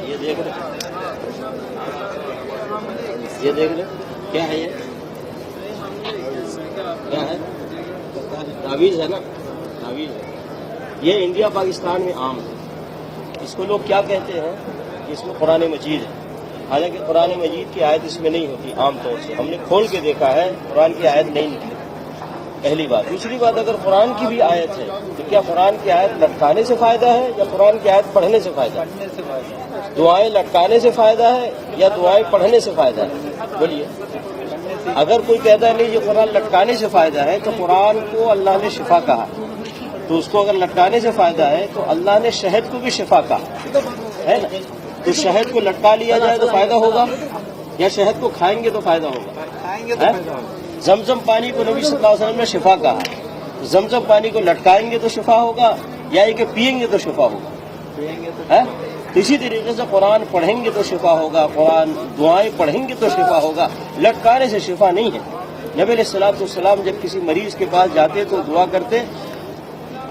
یہ دیکھ رہے کیا ہے؟ یہ کیا ہے؟ تعویذ ہے نا، تعویذ ہے یہ انڈیا پاکستان میں عام ہے. اس کو لوگ کیا کہتے ہیں کہ اس میں قرآن مجید ہے، حالانکہ قرآن مجید کی آیت اس میں نہیں ہوتی. عام طور سے ہم نے کھول کے دیکھا ہے، قرآن کی آیت نہیں نکلی. پہلی بات. دوسری بات، اگر قرآن کی بھی آیت ہے تو کیا قرآن کی آیت لٹکانے سے فائدہ ہے یا قرآن کی آیت پڑھنے سے فائدہ ہے؟ دعائیں لٹکانے سے فائدہ ہے یا دعائیں پڑھنے سے فائدہ ہے؟ بولیے. اگر کوئی کہتا ہے نہیں یہ قرآن لٹکانے سے فائدہ ہے تو قرآن کو اللہ نے شفا کہا، تو اس کو اگر لٹکانے سے فائدہ ہے تو اللہ نے شہد کو بھی شفا کہا ہے نا. تو شہد کو لٹکا لیا جائے تو فائدہ ہوگا یا شہد کو کھائیں گے تو فائدہ ہوگا؟ زمزم پانی کو نبی صلی اللہ علیہ وسلم نے شفا کہا، زمزم پانی کو لٹکائیں گے تو شفا ہوگا یا یہ کہ پئیں گے تو شفا ہوگا؟ اسی طریقے سے قرآن پڑھیں گے تو شفا ہوگا، قرآن دعائیں پڑھیں گے تو شفا ہوگا، لٹکانے سے شفا نہیں ہے. نبی علیہ الصلوۃ والسلام جب کسی مریض کے پاس جاتے تو دعا کرتے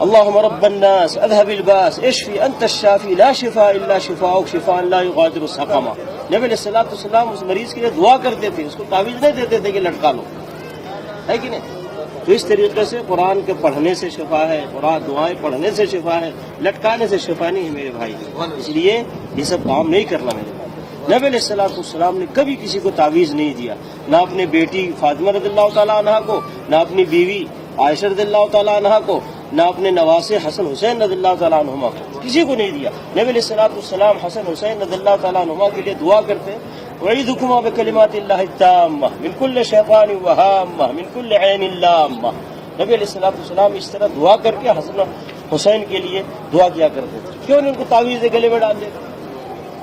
اللہم رب الناس اذهب الباس اشفی انت الشافی لا شفاء الا شفاؤک شفاء لا یغادر سقما. نبی علیہ الصلوۃ والسلام اس مریض کے لیے دعا کرتے تھے، اس کو تعویذ نہیں دیتے تھے کہ لٹکا لو، ہے کہ نہیں؟ تو اس طریقے سے قرآن کے پڑھنے سے شفا ہے، قرآن دعائیں پڑھنے سے شفا ہے، لٹکانے سے شفا نہیں ہے میرے بھائی. اس لیے یہ سب کام نہیں کرنا میرے بھائی. نبی علیہ الصلوۃ والسلام نے کبھی کسی کو تعویذ نہیں دیا، نہ اپنے بیٹی فاطمہ رضی اللہ تعالیٰ عنہ کو، نہ اپنی بیوی عائشہ رضی اللہ تعالیٰ عنہ کو، نہ اپنے نواسے حسن حسین رضی اللہ تعالیٰ عنہما کو، کسی کو نہیں دیا. نبی علیہ الصلوۃ والسلام حسن حسین رضی اللہ تعالیٰ عنہما کے لیے دعا کرتے وَعِيدُكُمَا بِكَلِمَاتِ اللَّهِ التَّامَّةِ مِنْ كُلِّ شَيْطَانٍ وَهَامَّةٍ مِنْ كُلِّ عَيْنٍ لَامَّةٍ. نبی علیہ الصلوۃ والسلام اس طرح دعا کر کے حسن حسین کے لیے دعا کیا کرتے تھے. کیوں نہیں ان کو تعویذ گلے میں ڈال دیتے؟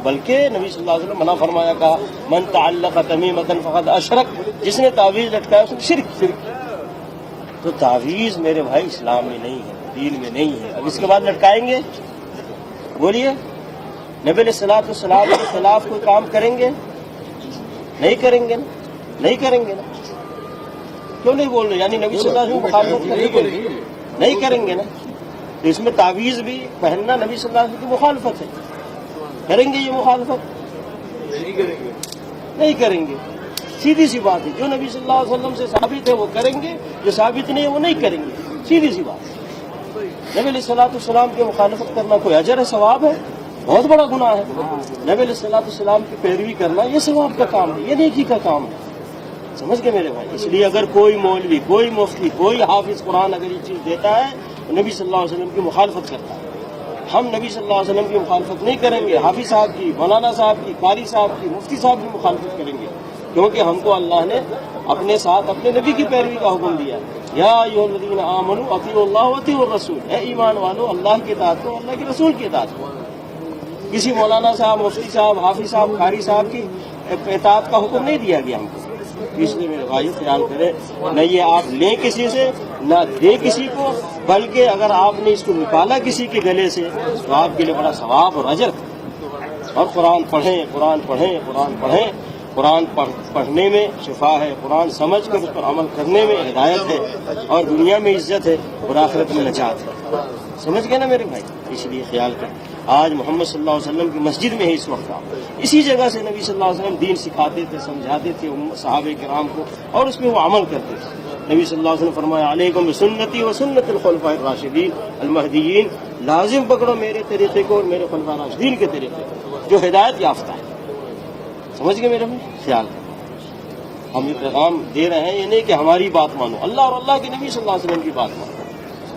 بلکہ نبی صلی اللہ علیہ وسلم منع فرمایا، کہا من تعلق تمیمۃ فقد اشرک، جس نے تعویذ لٹکایا اس نے شرک. تو تعویذ میرے بھائی اسلام میں نہیں ہے، دین میں نہیں ہے. اب اس کے بعد لٹکائیں گے؟ بولیے. نبی علیہ الصلوۃ والسلام کے خلاف کوئی کام کریں گے؟ نہیں کریں گے نا، نہیں کریں گے نا. کیوں نہیں بول رہے؟ یعنی نبی صلی اللہ علیہ وسلم مخالفت کریں گے؟ نہیں کریں گے نا. تو اس میں تعویذ بھی پہننا نبی صلی اللہ علیہ وسلم کی مخالفت ہے. کریں گے یہ مخالفت؟ نہیں کریں گے. سیدھی سی بات ہے. جو نبی صلی اللہ علیہ وسلم سے ثابت ہے وہ کریں گے، جو ثابت نہیں ہے وہ نہیں کریں گے. سیدھی سی بات. نبی علیہ الصلوۃ والسلام کی مخالفت کرنا کوئی اجر ہے، ثواب ہے؟ بہت بڑا گناہ ہے. نبی علیہ الصلوۃ والسلام کی پیروی کرنا یہ ثواب کا کام ہے، یہ نیکی کا کام ہے. سمجھ گئے میرے بھائی؟ اس لیے اگر کوئی مولوی، کوئی مفتی، کوئی حافظ قرآن اگر یہ چیز دیتا ہے تو نبی صلی اللہ علیہ وسلم کی مخالفت کرتا ہے. ہم نبی صلی اللہ علیہ وسلم کی مخالفت نہیں کریں گے. حافظ صاحب کی، مولانا صاحب کی، قاری صاحب کی، مفتی صاحب کی مخالفت کریں گے، کیونکہ ہم کو اللہ نے اپنے ساتھ اپنے نبی کی پیروی کا حکم دیا. یا ایھا الذین آمنوا اطیعوا اللہ واطیعوا الرسول، اے ایمان والو اللہ کی اطاعت کرو، اللہ کے رسول کی اطاعت کرو. کسی مولانا صاحب، مفتی صاحب، حافظ صاحب، قاری صاحب کی اطاعت کا حکم نہیں دیا گیا ہم کو. اس لیے میرے بھائی خیال کریں، نہ یہ آپ لیں کسی سے نہ دیں کسی کو، بلکہ اگر آپ نے اس کو نکالا کسی کے گلے سے تو آپ کے لیے بڑا ثواب اور اجر. اور قرآن پڑھیں، قرآن پڑھیں، قرآن پڑھیں. قرآن پڑھنے میں شفا ہے، قرآن سمجھ کر اس پر عمل کرنے میں ہدایت ہے، اور دنیا میں عزت ہے اور آخرت میں نجات ہے. سمجھ گئے نا میرے بھائی؟ اس لیے خیال کریں. آج محمد صلی اللہ علیہ وسلم کی مسجد میں ہے اس وقت. اسی جگہ سے نبی صلی اللہ علیہ وسلم دین سکھاتے تھے، سمجھاتے تھے صحابہ کرام کو، اور اس پہ وہ عمل کرتے تھے. نبی صلی اللہ علیہ وسلم فرمایا علیکم بسنتی و سنت الخلفاء الراشدین المہدیین، لازم پکڑو میرے طریقے کو اور میرے خلفاء راشدین کے طریقے کو جو ہدایت یافتہ ہے. سمجھ گئے میرے بھائی؟ خیال کریں. ہم یہ پیغام دے رہے ہیں، یہ نہیں کہ ہماری بات مانو، اللہ اور اللہ کے نبی صلی اللہ علیہ وسلم کی بات مانو.